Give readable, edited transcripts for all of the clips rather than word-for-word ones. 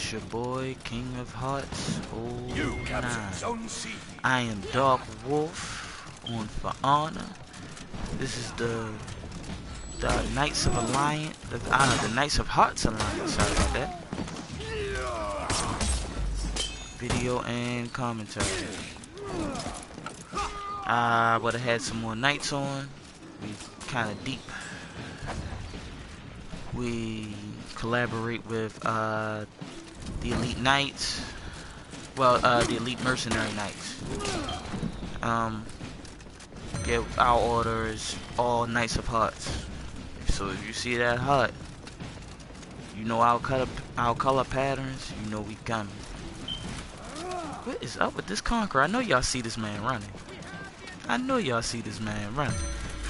It's your boy, King of Hearts. You captured Zone C. I am DarkXWolf on For Honor. This is the Knights of Alliance. The Knights of Hearts Alliance. Sorry about that. Video and commentary. I would have had some more knights on. We kind of deep. We collaborate with the Elite Knights. Well, the Elite Mercenary Knights. Yeah, our order is all Knights of Hearts. So if you see that heart, you know our color patterns. You know we coming. What is up with this Conqueror? I know y'all see this man running. I know y'all see this man running.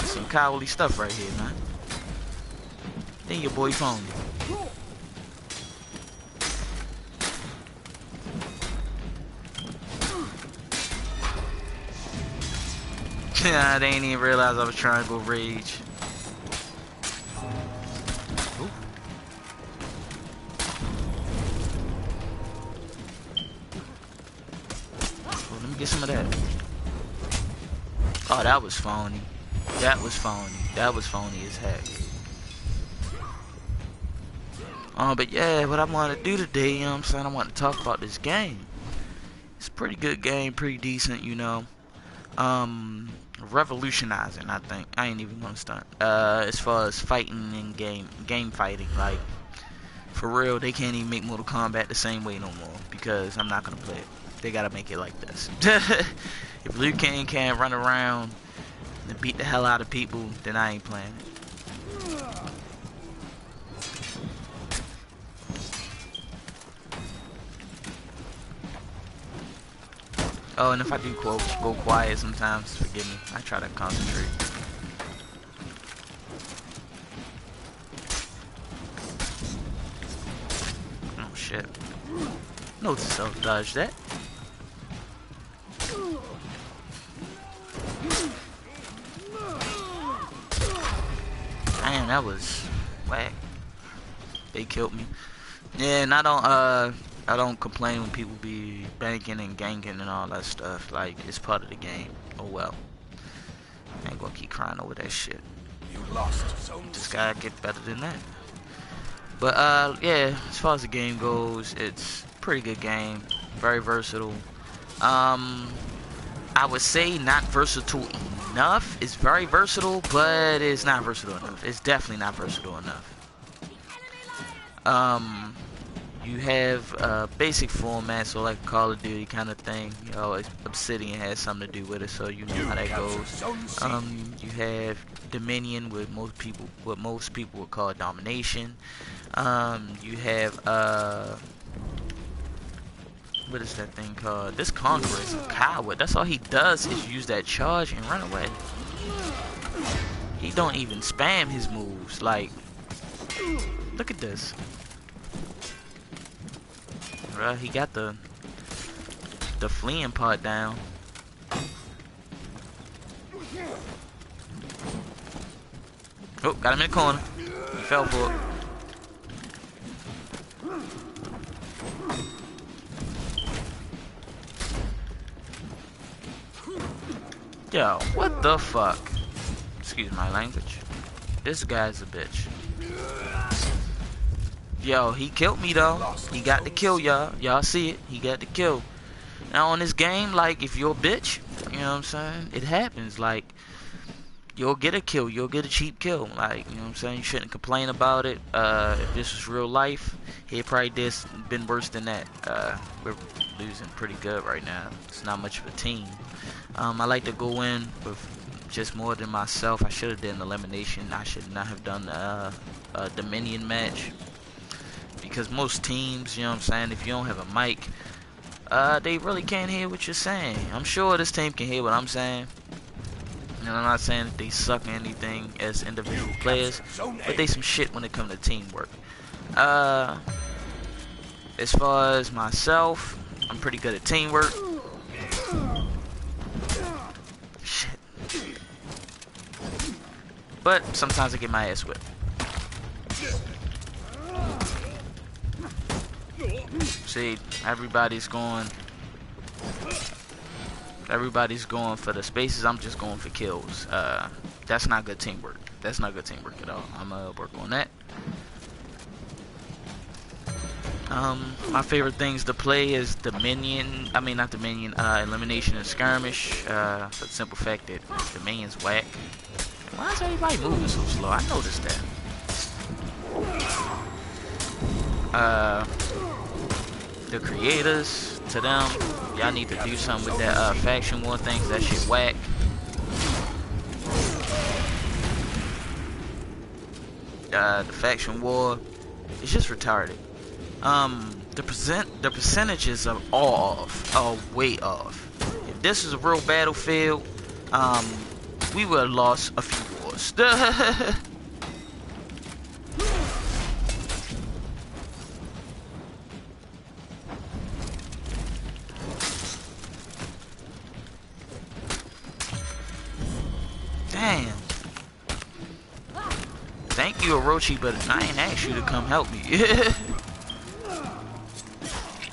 Some cowardly stuff right here, man. Then your boy phony. They ain't even realize I was trying to go rage. Ooh. Oh, let me get some of that. Oh, that was phony. That was phony. That was phony as heck. But yeah, what I want to do today, you know what I'm saying, I want to talk about this game. It's a pretty good game, pretty decent, you know. Revolutionizing, I think. I ain't even gonna stunt. As far as fighting in game fighting, like, for real, they can't even make Mortal Kombat the same way no more, because I'm not gonna play it. They gotta make it like this. If Liu Kang can't run around and beat the hell out of people, then I ain't playing it. Oh, and if I do go quiet sometimes, forgive me. I try to concentrate. Oh shit. No self-dodge that. Damn, that was whack. They killed me. Yeah, and I don't complain when people be banking and ganking and all that stuff. Like, it's part of the game. Oh well. I ain't gonna keep crying over that shit. You lost Zone C. Just gotta get better than that. But yeah, as far as the game goes, it's a pretty good game. Very versatile. I would say not versatile enough. It's very versatile, but it's not versatile enough. It's definitely not versatile enough. You have a basic format, so like Call of Duty kind of thing. You know, Obsidian has something to do with it, so you know how that goes. You have Dominion, with what most people would call domination. You have what is that thing called? This Conqueror is a coward. That's all he does is use that charge and run away. He don't even spam his moves. Like, look at this. Bruh, he got the fleeing part down. Oh, got him in the corner. He fell for it. Yo, what the fuck? Excuse my language. This guy's a bitch. Yo, he killed me though. He got the kill, y'all. Y'all see it? He got the kill. Now on this game, like, if you're a bitch, you know what I'm saying? It happens. Like, you'll get a kill. You'll get a cheap kill. Like, you know what I'm saying? You shouldn't complain about it. If this was real life, it probably been worse than that. We're losing pretty good right now. It's not much of a team. I like to go in with just more than myself. I should have done elimination. I should not have done a Dominion match. Because most teams, you know what I'm saying, if you don't have a mic, they really can't hear what you're saying. I'm sure this team can hear what I'm saying. And I'm not saying that they suck at anything as individual players, but they some shit when it comes to teamwork. As far as myself, I'm pretty good at teamwork. Shit. But sometimes I get my ass whipped. See, everybody's going for the spaces. I'm just going for kills. That's not good teamwork. That's not good teamwork at all. I'm gonna work on that. My favorite things to play is elimination and skirmish, for the simple fact that the minion's whack. Why is everybody moving so slow? I noticed that. The creators, to them, y'all need to do something with that faction war things. That shit whack. The faction war is just retarded. The percentages are off, are way off. If this is a real battlefield, we would have lost a few wars. Damn. Thank you, Orochi, but I ain't asked you to come help me.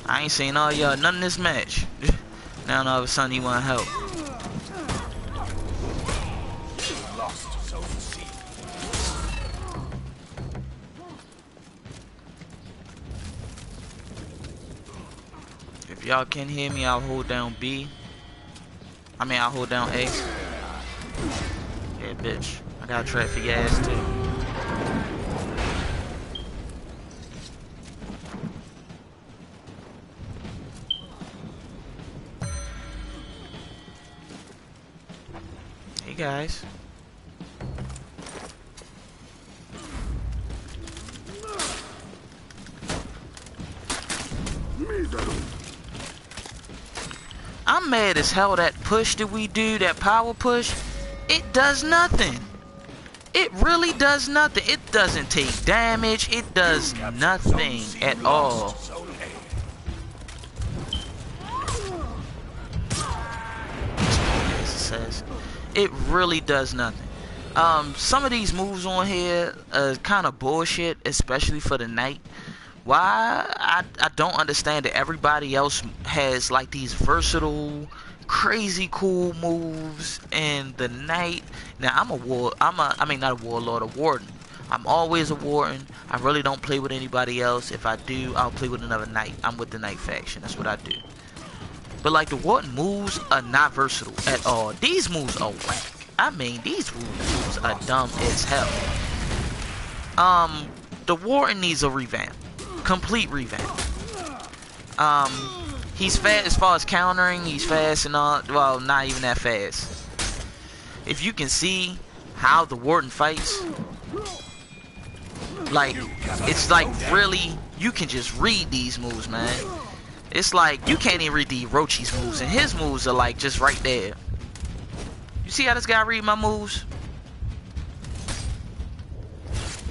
I ain't seen all y'all none in this match. Now all of a sudden you want to help. Lost zone C. If y'all can hear me, I'll hold down B. I'll hold down A. Yeah, bitch. I got a trap for your ass too. Hey guys. I'm mad as hell that push that we do, that power push, it does nothing. It really does nothing. It doesn't take damage. It does nothing at all. It really does nothing. Some of these moves on here are kind of bullshit, especially for the knight. Why? I don't understand that everybody else has like these versatile, crazy cool moves, and the knight. Now I'm a warlord, a warden. I'm always a warden. I really don't play with anybody else. If I do, I'll play with another knight. I'm with the knight faction. That's what I do. But like the warden moves are not versatile at all. These moves are whack. These moves are dumb as hell. The warden needs a revamp. Complete revamp. He's fast as far as countering. He's fast and all. Well, not even that fast. If you can see how the warden fights, like, it's like really, you can just read these moves, man. It's like you can't even read the Orochi's moves, and his moves are like just right there. You see how this guy read my moves?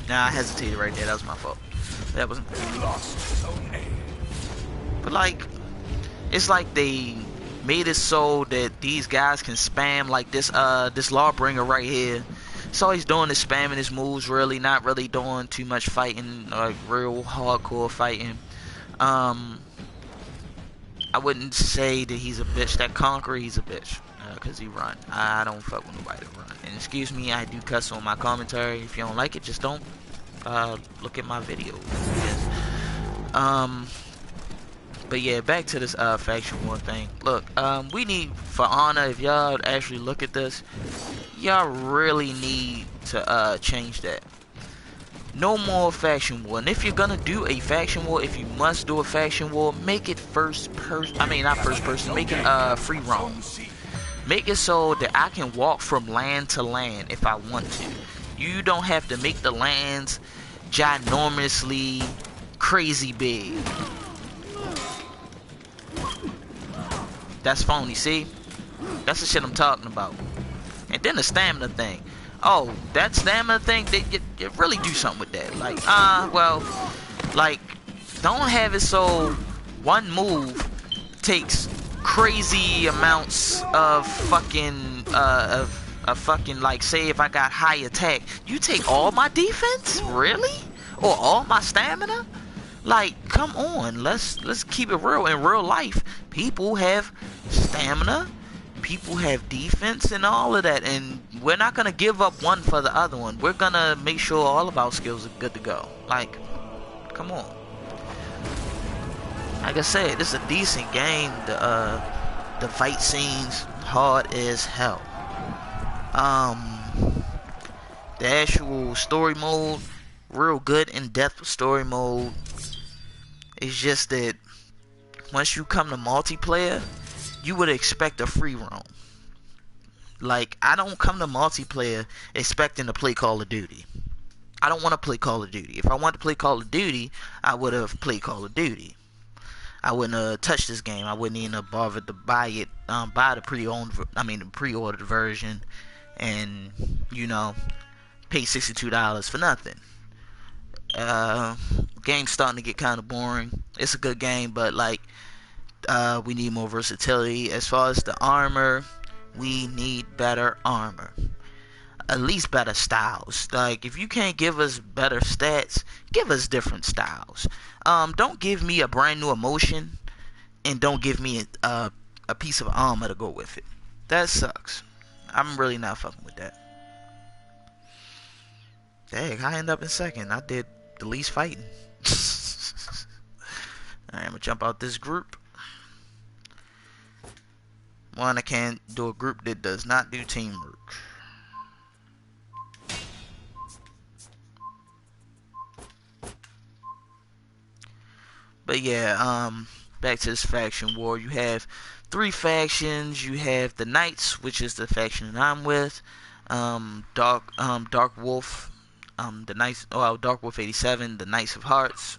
Nah, I hesitated right there. That was my fault. That wasn't. But like, it's like they made it so that these guys can spam like this. This Lawbringer right here. So he's doing is spamming his moves, really not really doing too much fighting, like real hardcore fighting. I wouldn't say that he's a bitch. That Conqueror, he's a bitch. Because he run. I don't fuck with nobody that run. And excuse me, I do cuss on my commentary. If you don't like it, just don't look at my videos. But yeah, back to this faction war thing. Look, we need, for honor, if y'all actually look at this, y'all really need to change that. No more faction war. And if you're gonna do a faction war, if you must do a faction war, make it first person. Not first person. Make it free roam. Make it so that I can walk from land to land if I want to. You don't have to make the lands ginormously crazy big. That's phony. See, that's the shit I'm talking about. And then the stamina thing. Oh, that stamina thing, you really do something with that. Like, don't have it so one move takes crazy amounts of fucking, like, say if I got high attack, you take all my defense? Really? Or all my stamina? Like, come on, let's keep it real. In real life, people have stamina, people have defense, and all of that, and we're not gonna give up one for the other one. We're gonna make sure all of our skills are good to go. Like, come on. Like I said, this is a decent game. The fight scenes hard as hell. The actual story mode, real good in-depth story mode. It's just that once you come to multiplayer, you would expect a free roam. Like, I don't come to multiplayer expecting to play Call of Duty. I don't want to play Call of Duty. If I wanted to play Call of Duty, I would have played Call of Duty. I wouldn't have touched this game. I wouldn't even have bothered to buy it, buy the pre-ordered version, and, you know, pay $62 for nothing. Game's starting to get kind of boring. It's a good game, but, like, we need more versatility. As far as the armor, we need better armor. At least better styles. Like, if you can't give us better stats, give us different styles. Don't give me a brand new emotion, and don't give me a piece of armor to go with it. That sucks. I'm really not fucking with that. Dang, I end up in second. I did the least fighting. Alright, I'm gonna jump out this group. One, I can't do a group that does not do teamwork. But yeah, back to this faction war. You have 3 factions. You have the Knights, which is the faction that I'm with. DarkWolf, the Knights. Oh, DarkWolf87, the Knights of Hearts.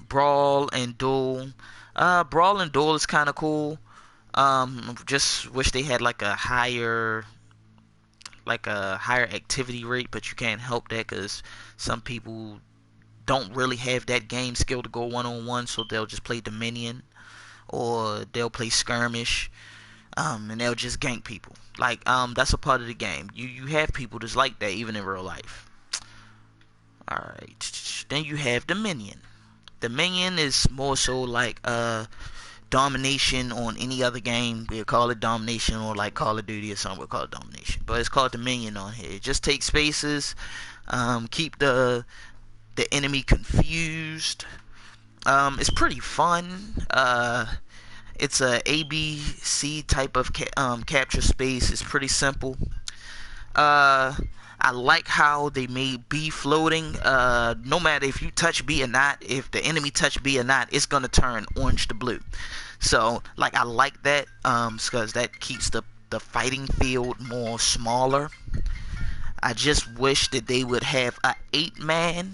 Brawl and Duel. Brawl and Duel is kind of cool. Just wish they had like a higher activity rate, but you can't help that because some people don't really have that game skill to go one-on-one, so they'll just play Dominion or they'll play Skirmish, and they'll just gank people. Like, that's a part of the game. You have people that's like that even in real life. Alright, then you have Dominion. Dominion is more so like domination on any other game. We'll call it domination, or like Call of Duty or something, we'll call it domination. But it's called Dominion on here. Just take spaces, keep the enemy confused. It's pretty fun. It's a ABC type of capture space. It's pretty simple. I like how they made B floating. No matter if you touch B or not, if the enemy touch B or not, it's gonna turn orange to blue. So, like, I like that, because that keeps the fighting field more smaller. I just wish that they would have a 8-man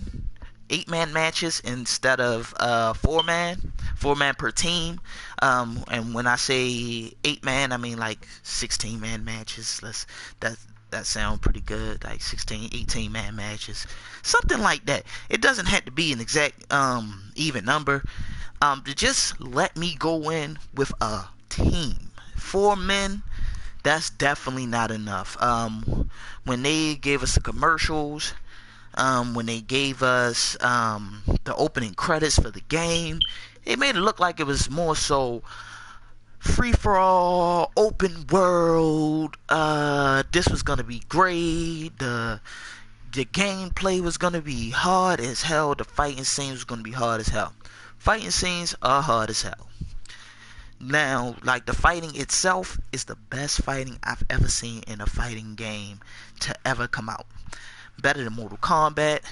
matches instead of 4-man per team. And when I say 8-man, I mean like 16-man matches. That sound pretty good, like 16, 18-man matches, something like that. It doesn't have to be an exact even number. Just let me go in with a team. 4 men, that's definitely not enough. When they gave us the commercials, when they gave us the opening credits for the game, it made it look like it was more so free-for-all, open world. This was gonna be great. The gameplay was gonna be hard as hell. The fighting scenes was gonna be hard as hell. Fighting scenes are hard as hell. Now, like, the fighting itself is the best fighting I've ever seen in a fighting game to ever come out. Better than Mortal Kombat,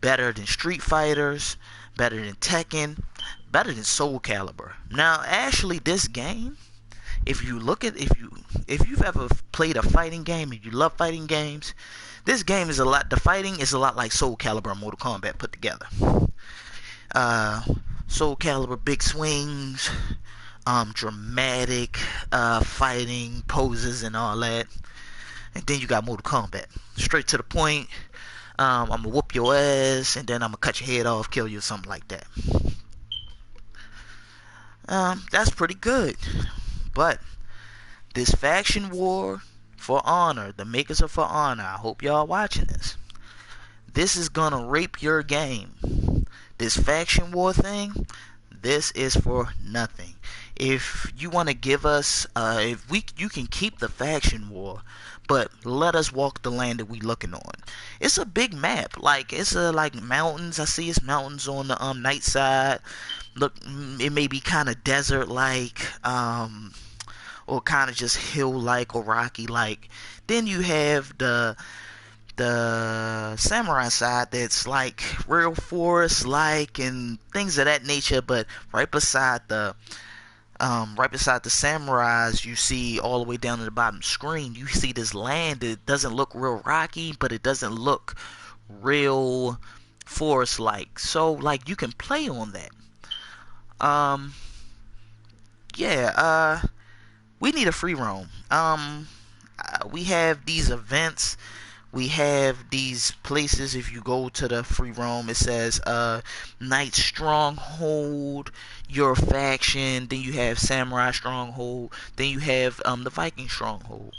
better than Street Fighters, better than Tekken, better than Soul Calibur. Now, actually, this game, if you've ever played a fighting game and you love fighting games, this game is the fighting is a lot like Soul Calibur and Mortal Kombat put together. Soul Calibur, big swings, dramatic fighting poses and all that. And then you got Mortal Kombat, straight to the point. I'm gonna whoop your ass, and then I'm gonna cut your head off, kill you, or something like that. That's pretty good. But this faction war, For Honor, the makers of For Honor, I hope y'all watching this. this is gonna rape your game. This faction war thing, this is for nothing. If you want to give us, you can keep the faction war, but let us walk the land that we looking on. It's a big map, like it's like mountains. I see it's mountains on the night side. Look, it may be kind of desert like, or kind of just hill like or rocky like. Then you have the samurai side that's like real forest like and things of that nature, but right beside the samurais, you see all the way down to the bottom screen, you see this land that doesn't look real rocky, but it doesn't look real forest like, so like you can play on that. We need a free roam. We have these events, we have these places. If you go to the free roam, it says Knight Stronghold, your faction, then you have Samurai Stronghold, then you have the Viking Stronghold.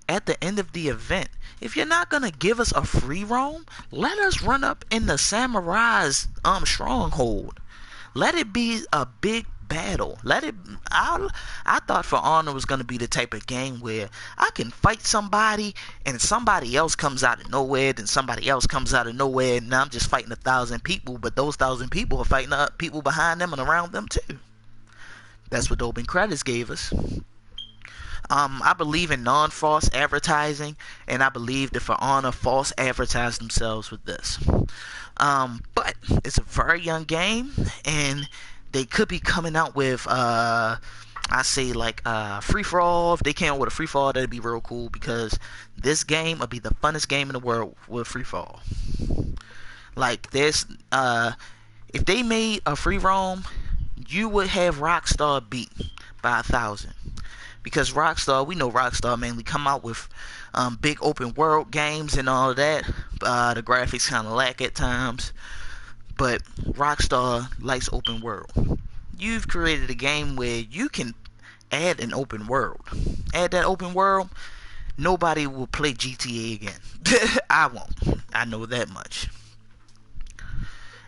At the end of the event, if you're not gonna give us a free roam, let us run up in the Samurai's stronghold. Let it be a big battle. I thought For Honor was gonna be the type of game where I can fight somebody and somebody else comes out of nowhere, then somebody else comes out of nowhere, and I'm just fighting 1,000 people, but those 1,000 people are fighting people behind them and around them too. That's what the open credits gave us. I believe in non-false advertising, and I believe that For Honor false advertised themselves with this. But it's a very young game, and they could be coming out with I say like free for all. If they came out with a free for all, that'd be real cool, because this game would be the funnest game in the world with free for all. Like this, if they made a free roam, you would have Rockstar beat by 1,000. Because Rockstar, we know Rockstar mainly come out with big open world games and all of that. The graphics kind of lack at times, but Rockstar likes open world. You've created a game where you can add an open world. Add that open world, nobody will play GTA again. I won't. I know that much.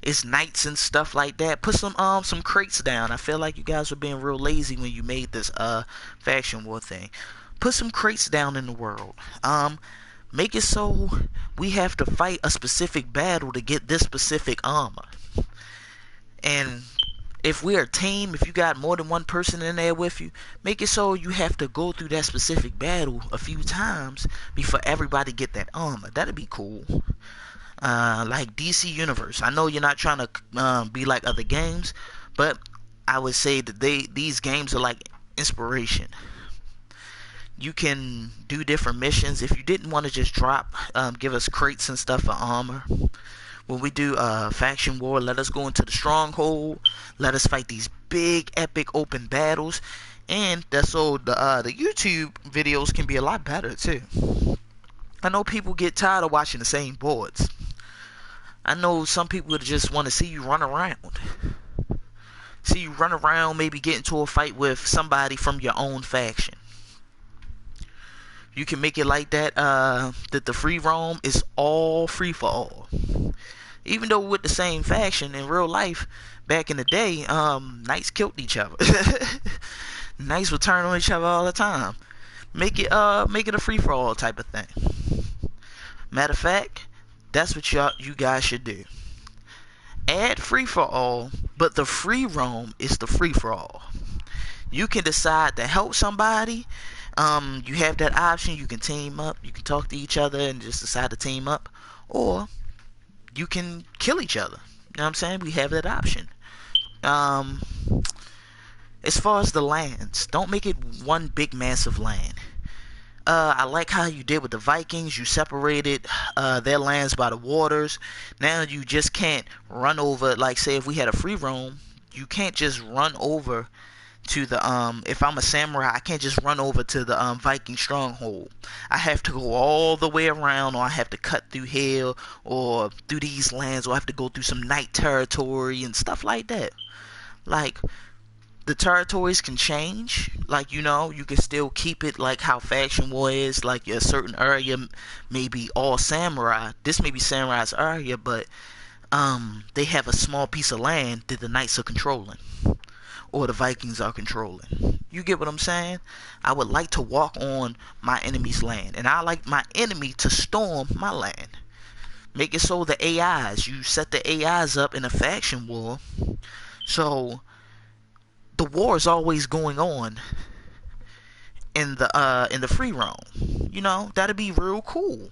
It's nights and stuff like that. Put some crates down. I feel like you guys were being real lazy when you made this faction war thing. Put some crates down in the world. Make it so we have to fight a specific battle to get this specific armor. And if we're a team, if you got more than one person in there with you, make it so you have to go through that specific battle a few times before everybody get that armor. That'd be cool. Like DC Universe. I know you're not trying to be like other games, but I would say that these games are like inspiration. You can do different missions. If you didn't want to just drop, give us crates and stuff for armor. When we do faction war, let us go into the stronghold. Let us fight these big epic open battles, and that's so the YouTube videos can be a lot better too. I know people get tired of watching the same boards. I know some people would just want to see you run around. See you run around, maybe get into a fight with somebody from your own faction. You can make it like that, that the free roam is all free for all. Even though with the same faction in real life, back in the day, knights killed each other. Knights would turn on each other all the time. Make it a free for all type of thing. Matter of fact, that's what you guys should do. Add free for all, but the free roam is the free for all. You can decide to help somebody. You have that option. You can team up. You can talk to each other and just decide to team up, or you can kill each other. You know what I'm saying? We have that option. As far as the lands, don't make it one big massive land. I like how you did with the Vikings. You separated their lands by the waters. Now you just can't run over. Like, say if we had a free roam, you can't just run over to the if I'm a samurai, I can't just run over to the Viking stronghold. I have to go all the way around, or I have to cut through hell, or through these lands, or I have to go through some night territory and stuff like that. Like, the territories can change. Like, you know, you can still keep it like how Faction War is. Like, a certain area may be all samurai. This may be samurai's area, but they have a small piece of land that the knights are controlling, or the Vikings are controlling. You get what I'm saying? I would like to walk on my enemy's land, and I like my enemy to storm my land. Make it so the AIs, you set the AIs up in a faction war, so the war is always going on in the free roam. You know, that'd be real cool.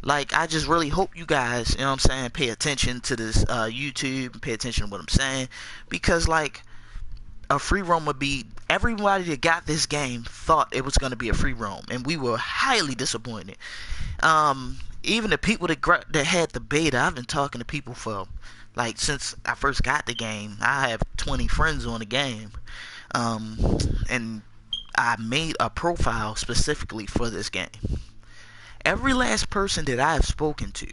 Like, I just really hope you guys, you know what I'm saying, pay attention to this YouTube, and pay attention to what I'm saying, because like, a free roam would be, everybody that got this game thought it was going to be a free roam, and we were highly disappointed. Even the people that had the beta, I've been talking to people for, like, since I first got the game. I have 20 friends on the game, and I made a profile specifically for this game. Every last person that I've spoken to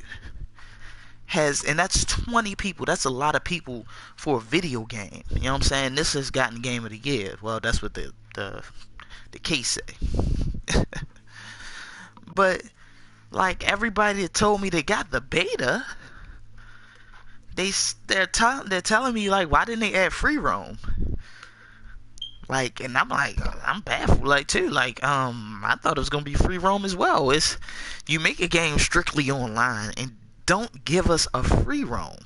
has, and that's 20 people. That's a lot of people for a video game. You know what I'm saying? This has gotten Game of the Year. Well, that's what the case say. But like, everybody that told me they got the beta, they're telling me, like, why didn't they add free roam? Like, and I'm like, I'm baffled, like, too. Like, I thought it was gonna be free roam as well. It's, you make a game strictly online and don't give us a free roam.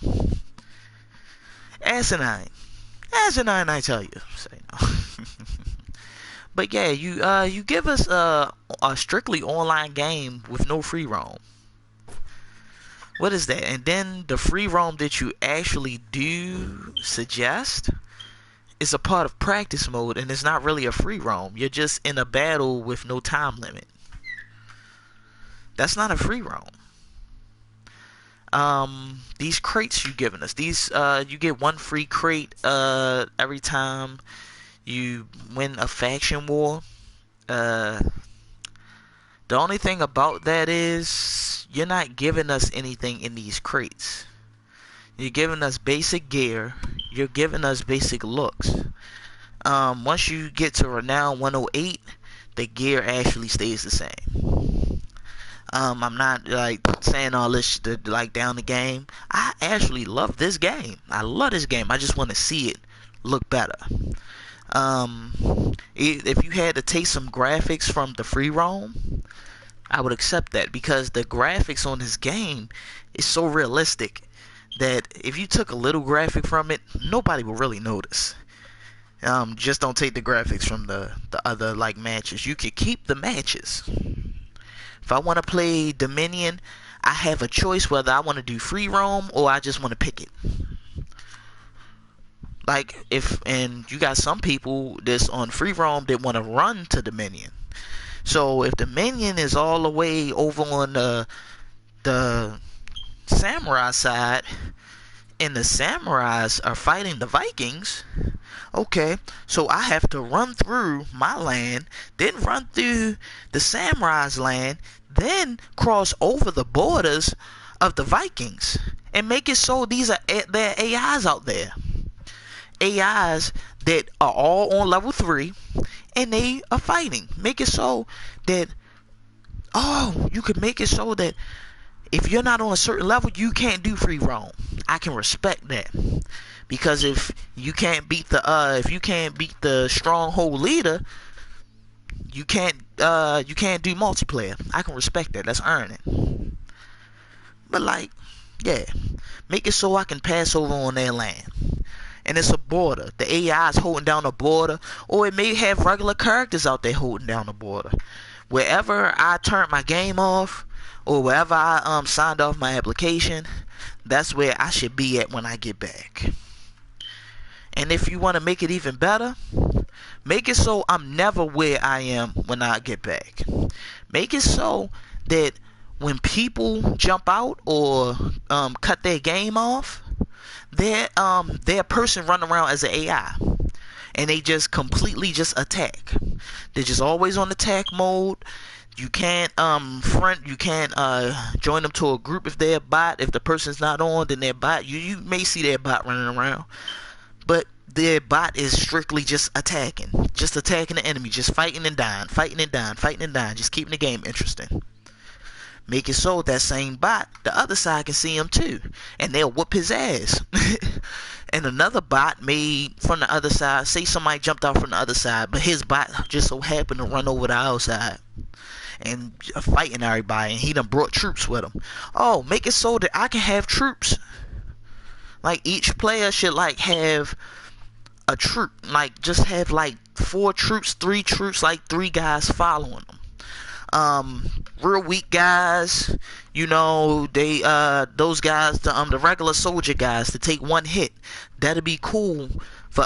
Asinine, I tell you. Say no. But yeah, you give us a strictly online game with no free roam. What is that? And then the free roam that you actually do suggest is a part of practice mode, and it's not really a free roam. You're just in a battle with no time limit. That's not a free roam. These crates you giving us, these you get one free crate every time you win a faction war. The only thing about that is you're not giving us anything in these crates. You're giving us basic gear. You're giving us basic looks. Once you get to Renown 108, the gear actually stays the same. I'm not like saying all this to like down the game. I actually love this game. I love this game. I just want to see it look better. If you had to take some graphics from the free roam, I would accept that, because the graphics on this game is so realistic that if you took a little graphic from it, nobody will really notice. Just don't take the graphics from the other like matches. You could keep the matches. If I want to play Dominion, I have a choice whether I want to do free roam or I just want to pick it. Like, and you got some people that's on free roam that want to run to Dominion. So if Dominion is all the way over on the samurai side, and the samurais are fighting the Vikings, okay, so I have to run through my land, then run through the samurai's land, then cross over the borders of the Vikings, and make it so these are their AIs out there. AIs that are all on level 3, and they are fighting. Make it so that, you can make it so that if you're not on a certain level, you can't do free roam. I can respect that, because if you can't beat the stronghold leader, you can't do multiplayer. I can respect that. That's earning. But like, yeah, make it so I can pass over on their land. And it's a border. The AI is holding down a border, or it may have regular characters out there holding down the border. Wherever I turn my game off, or wherever I signed off my application, that's where I should be at when I get back. And if you want to make it even better, make it so I'm never where I am when I get back. Make it so that when people jump out or cut their game off, they're a person running around as an AI, and they just completely just attack. They're just always on attack mode. You can't you can't join them to a group if they're a bot. If the person's not on, then they're bot. You may see their bot running around, but their bot is strictly just attacking the enemy, just fighting and dying, just keeping the game interesting. Make it so that same bot, the other side can see him too, and they'll whoop his ass. And another bot made from the other side, say somebody jumped out from the other side, but his bot just so happened to run over the outside and fighting everybody, and he done brought troops with him. Oh, make it so that I can have troops. Like, each player should like have a troop, like just have like 4 troops, 3 troops, like 3 guys following them. Real weak guys, you know, they those guys, the regular soldier guys, to take 1 hit. That'd be cool for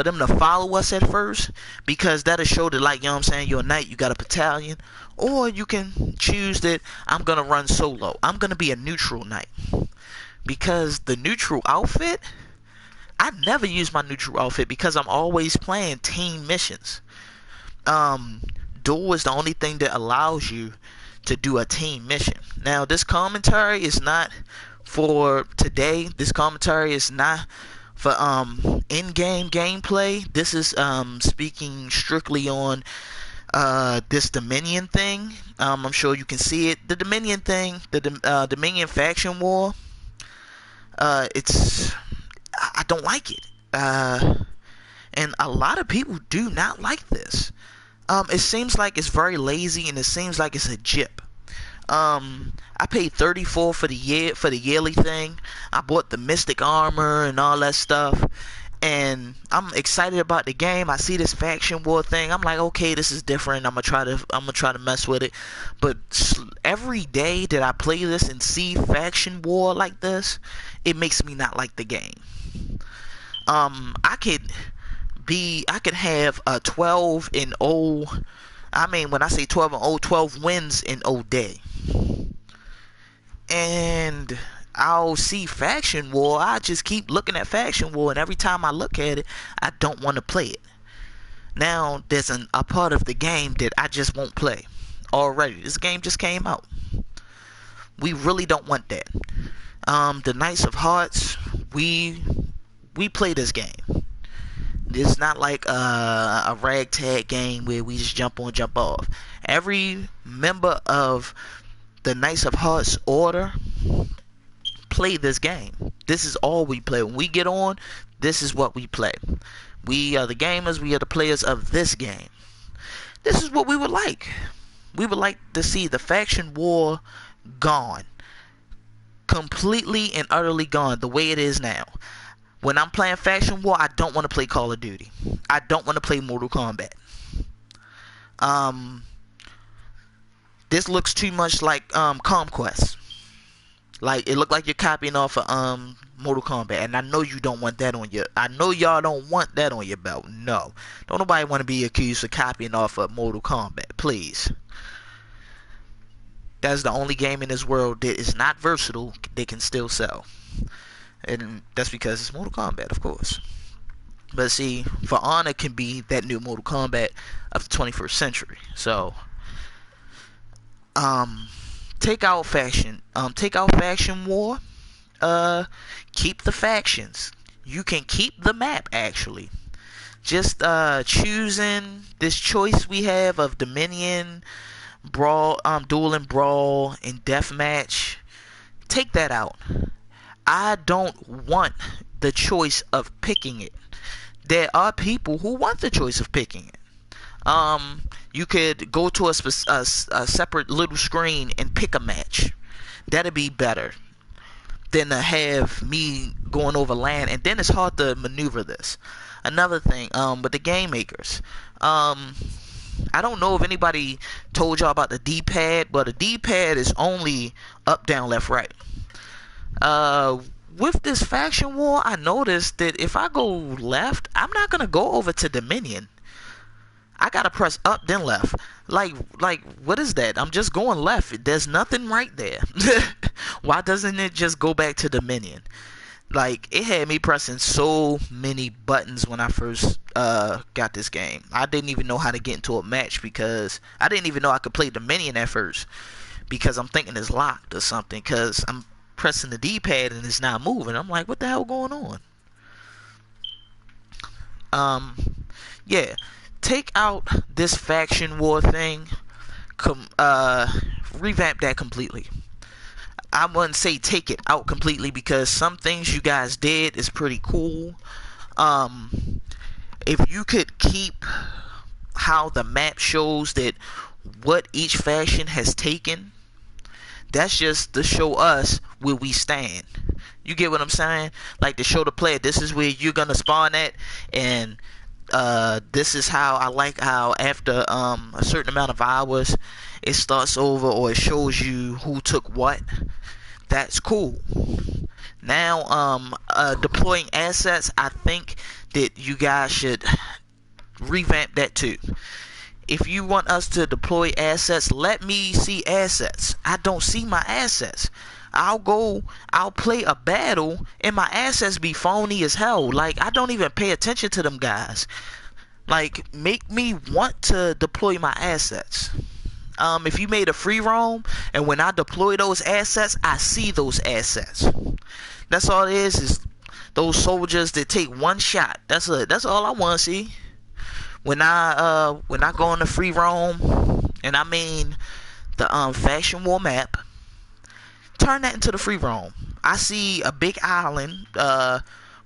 them to follow us at first, because that'll show that, like, you know what I'm saying, you're a knight, you got a battalion. Or you can choose that I'm gonna run solo. I'm gonna be a neutral knight, because the neutral outfit, I never use my neutral outfit because I'm always playing team missions. Duel is the only thing that allows you to do a team mission. Now, this commentary is not for today. This commentary is not for in-game gameplay. This is speaking strictly on this Dominion thing. I'm sure you can see it. The Dominion thing, the Dominion faction war. I don't like it. And a lot of people do not like this. It seems like it's very lazy, and it seems like it's a jip. I paid $34 for the yearly thing. I bought the mystic armor and all that stuff, and I'm excited about the game. I see this faction war thing. I'm like, okay, this is different. I'm gonna try to mess with it. But every day that I play this and see faction war like this, it makes me not like the game. I could have a 12-0. I mean, when I say 12-0, 12 wins in 0 day. And I'll see faction war. I just keep looking at faction war, and every time I look at it, I don't want to play it. Now, there's a part of the game that I just won't play already. This game just came out. We really don't want that. The Knights of Hearts, we play this game. It's not like a ragtag game where we just jump on, jump off. Every member of the Knights of Hearts order play this game. This is all we play. When we get on, this is what we play. We are the gamers. We are the players of this game. This is what we would like. We would like to see the faction war gone. Completely and utterly gone the way it is now. When I'm playing faction war, I don't want to play Call of Duty. I don't want to play Mortal Kombat. This looks too much like Conquest. Like, it looked like you're copying off of Mortal Kombat, and I know you don't want that on your. I know y'all don't want that on your belt. No, don't nobody want to be accused of copying off of Mortal Kombat. Please. That's the only game in this world that is not versatile. They can still sell. And that's because it's Mortal Kombat, of course. But see, For Honor can be that new Mortal Kombat of the 21st century. So, take out faction war. Keep the factions. You can keep the map, actually. Just choosing this choice we have of Dominion, Brawl, Duel and Brawl, and Deathmatch. Take that out. I don't want the choice of picking it. There are people who want the choice of picking it. You could go to a separate little screen and pick a match. That'd be better than to have me going over land, and then it's hard to maneuver this. Another thing, with the game makers, I don't know if anybody told y'all about the D-pad, but the D-pad is only up, down, left, right. With this faction war, I noticed that if I go left, I'm not gonna go over to Dominion. I gotta press up then left. Like what is that? I'm just going left. There's nothing right there. Why doesn't it just go back to Dominion? Like, it had me pressing so many buttons when I first got this game. I didn't even know how to get into a match, because I didn't even know I could play Dominion at first, because I'm thinking it's locked or something, because I'm pressing the D-pad and it's not moving. I'm like, what the hell going on? Yeah, take out this faction war thing. Revamp that completely. I wouldn't say take it out completely, because some things you guys did is pretty cool. If you could keep how the map shows that what each faction has taken, that's just to show us where we stand. You get what I'm saying? Like, to show the player, this is where you're gonna spawn at, and this is how I like how after a certain amount of hours it starts over, or it shows you who took what. That's cool. Now, deploying assets, I think that you guys should revamp that too. If you want us to deploy assets, let me see assets. I don't see my assets. I'll play a battle, and my assets be phony as hell. Like, I don't even pay attention to them guys. Like, make me want to deploy my assets. If you made a free roam, and when I deploy those assets, I see those assets. That's all it is those soldiers that take one shot. That's all I want to see. When I go on the free roam, and I mean the faction war map, turn that into the free roam. I see a big island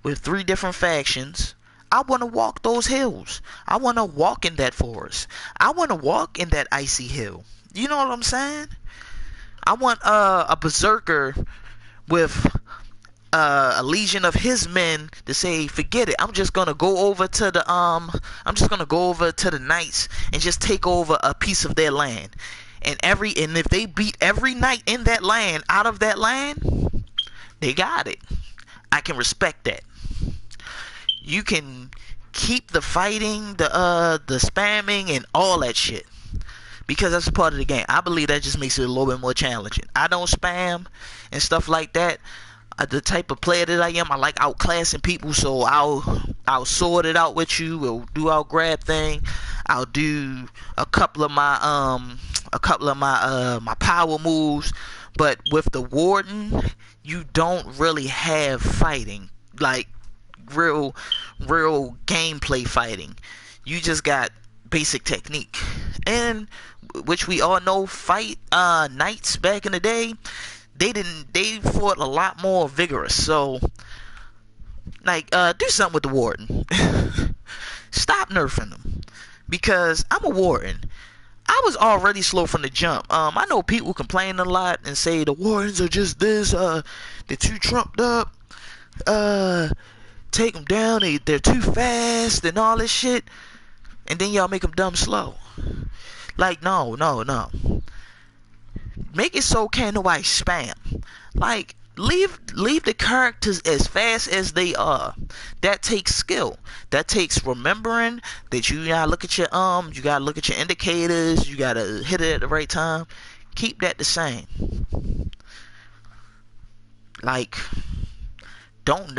with 3 different factions. I want to walk those hills. I want to walk in that forest. I want to walk in that icy hill. You know what I'm saying? I want a berserker with a legion of his men to say, forget it. I'm just gonna go over to the knights and just take over a piece of their land. And if they beat every knight in that land out of that land, they got it. I can respect that. You can keep the fighting, the spamming, and all that shit, because that's a part of the game. I believe that just makes it a little bit more challenging. I don't spam and stuff like that. The type of player that I am, I like outclassing people, so I'll sort it out with you. We'll do our grab thing. I'll do a couple of my my power moves, but with the warden, you don't really have fighting, like real gameplay fighting. You just got basic technique, and which we all know, knights back in the day, they fought a lot more vigorous. So, like, do something with the warden. Stop nerfing them, because I'm a warden. I was already slow from the jump. I know people complain a lot and say the wardens are just this, they're too trumped up, take them down, they're too fast and all this shit, and then y'all make them dumb slow. Like, no. Make it so can't nobody spam. Like, leave the characters as fast as they are. That takes skill. That takes remembering that you gotta look at your you gotta look at your indicators, you gotta hit it at the right time. Keep that the same. Like, don't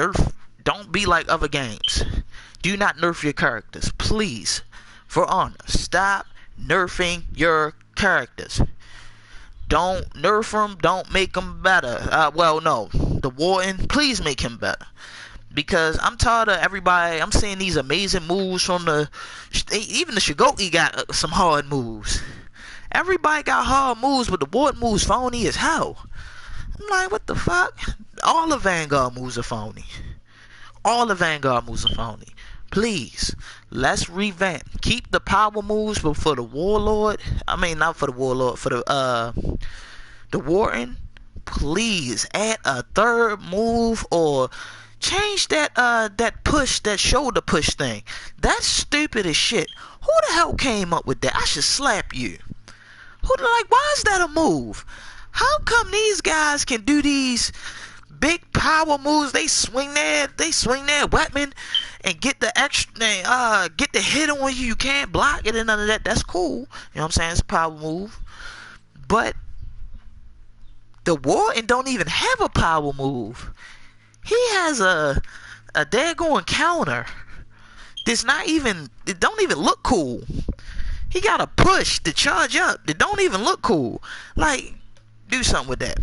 be like other games. Do not nerf your characters, please. For honor, stop nerfing your characters. Don't nerf them, don't make them better. Well, no, the warden, please make him better, because I'm tired of everybody. I'm seeing these amazing moves from even the Shigoki got some hard moves. Everybody got hard moves, but the warden moves phony as hell. I'm like, what the fuck? All the Vanguard moves are phony. Please, let's revamp. Keep the power moves, but for the warlord, I mean, not for the warlord, for the warden, please add a third move, or change that push, that shoulder push thing. That's stupid as shit. Who the hell came up with that? I should slap you. Why is that a move? How come these guys can do these big power moves? They swing their weapon and get the get the hit on you. You can't block it and none of that. That's cool. You know what I'm saying? It's a power move. But the warden don't even have a power move. He has a daggone counter. It don't even look cool. He got a push to charge up. It don't even look cool. Like, do something with that.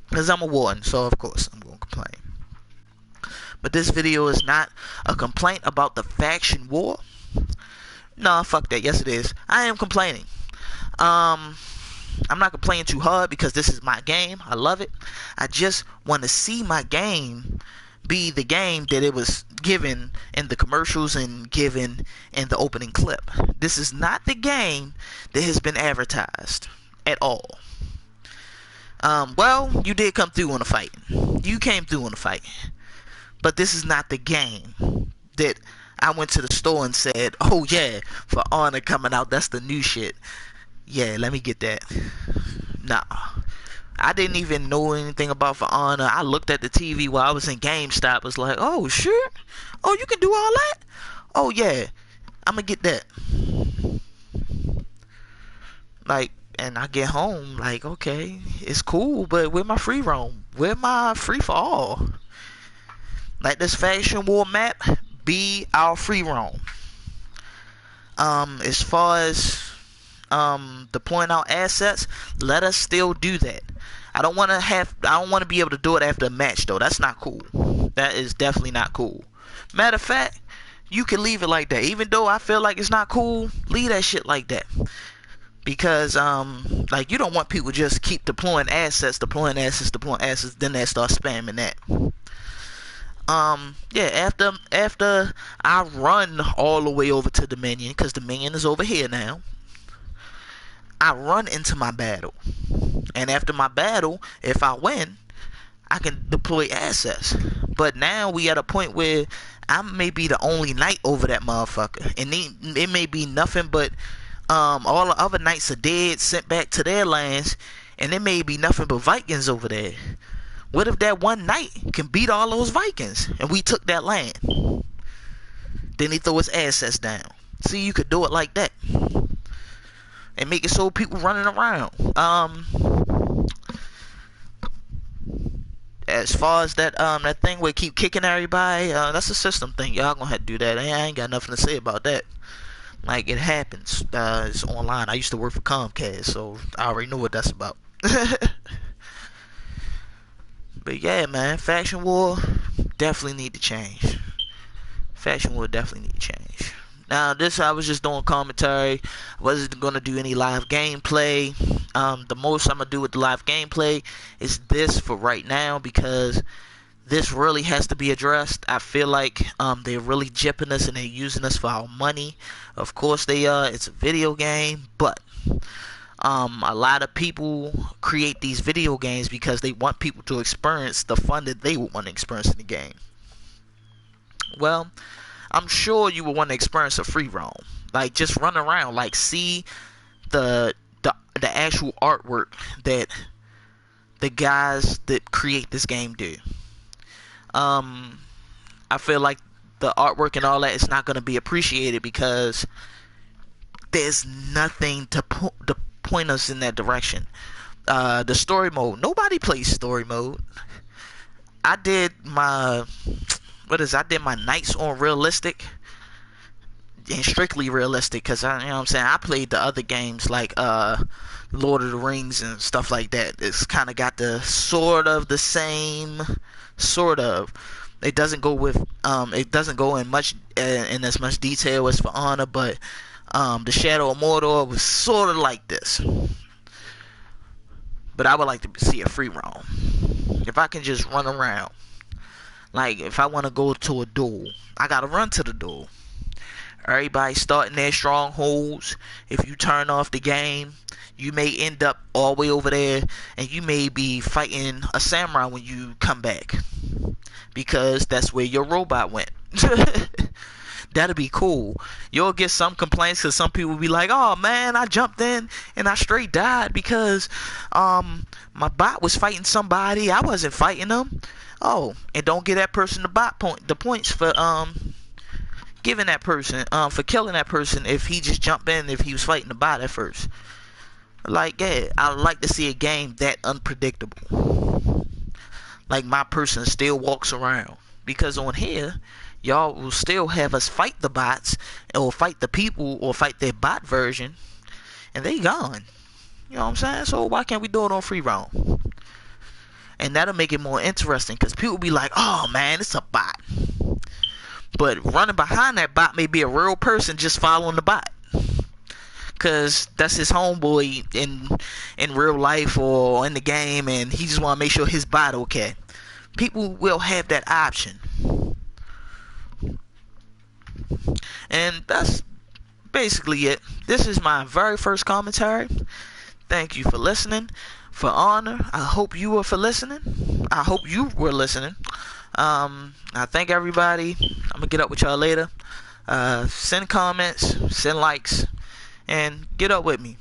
Because I'm a warden, so of course I'm going to complain. But this video is not a complaint about the faction war. No, fuck that. Yes, it is. I am complaining. I'm not complaining too hard because this is my game. I love it. I just want to see my game be the game that it was given in the commercials and given in the opening clip. This is not the game that has been advertised at all. Well, you did come through on the fight. You came through on the fight. But this is not the game that I went to the store and said, oh yeah, For Honor coming out, that's the new shit. Yeah, let me get that. Nah. I didn't even know anything about For Honor. I looked at the TV while I was in GameStop. Was like, oh shit? Oh, you can do all that? Oh yeah, I'm gonna get that. Like, and I get home, like, okay, it's cool, but where my free roam? Where my free for all? Like, this faction war map be our free roam. As far as deploying our assets, let us still do that. I don't want to be able to do it after a match though. That's not cool. That is definitely not cool. Matter of fact, you can leave it like that. Even though I feel like it's not cool, leave that shit like that. Because like, you don't want people just keep deploying assets, then they start spamming that. Yeah, after I run all the way over to Dominion, because Dominion is over here now, I run into my battle. And after my battle, if I win, I can deploy assets. But now we at a point where I may be the only knight over that motherfucker. And it may be nothing but all the other knights are dead, sent back to their lands. And there may be nothing but Vikings over there. What if that one knight can beat all those Vikings and we took that land? Then he throw his assets down. See, you could do it like that. And make it so people running around. As far as that that thing where keep kicking everybody, that's a system thing. Y'all gonna have to do that. I ain't got nothing to say about that. Like, it happens. It's online. I used to work for Comcast, so I already know what that's about. But yeah, man, faction war definitely need to change. Faction war definitely need to change. Now, this, I was just doing commentary. I wasn't going to do any live gameplay. The most I'm going to do with the live gameplay is this for right now, because this really has to be addressed. I feel like they're really gypping us and they're using us for our money. Of course they are. It's a video game, but a lot of people create these video games because they want people to experience the fun that they would want to experience in the game. Well, I'm sure you would want to experience a free roam. Like, just run around, like, see the actual artwork that the guys that create this game do. I feel like the artwork and all that is not going to be appreciated because there's nothing to point us in that direction. The story mode, nobody plays story mode. I did my nights on realistic and strictly realistic, because you know what I'm saying, I played the other games like Lord of the Rings and stuff like that. It's kind of got the sort of the same, sort of. It doesn't go with it doesn't go in as much detail as For Honor, but the Shadow of Mordor was sort of like this. But I would like to see a free roam. If I can just run around. Like, if I want to go to a duel, I gotta run to the duel. Everybody starting their strongholds. If you turn off the game, you may end up all the way over there, and you may be fighting a samurai when you come back, because that's where your robot went. That'd be cool. You'll get some complaints because some people will be like, oh man, I jumped in and I straight died because my bot was fighting somebody. I wasn't fighting them. Oh, and don't give that person the points for giving that person for killing that person if he just jumped in if he was fighting the bot at first. Like, yeah, I like to see a game that unpredictable. Like, my person still walks around, because on here y'all will still have us fight the bots, or fight the people, or fight their bot version, and they gone. You know what I'm saying? So why can't we do it on free roam? And that'll make it more interesting, because people be like, oh man, it's a bot. But running behind that bot may be a real person just following the bot, because that's his homeboy in real life or in the game, and he just want to make sure his bot okay. People will have that option. And that's basically it. This is my very first commentary. Thank you for listening. For honor, I hope you were listening. I thank everybody. I'm gonna get up with y'all later. Send comments, send likes, and get up with me.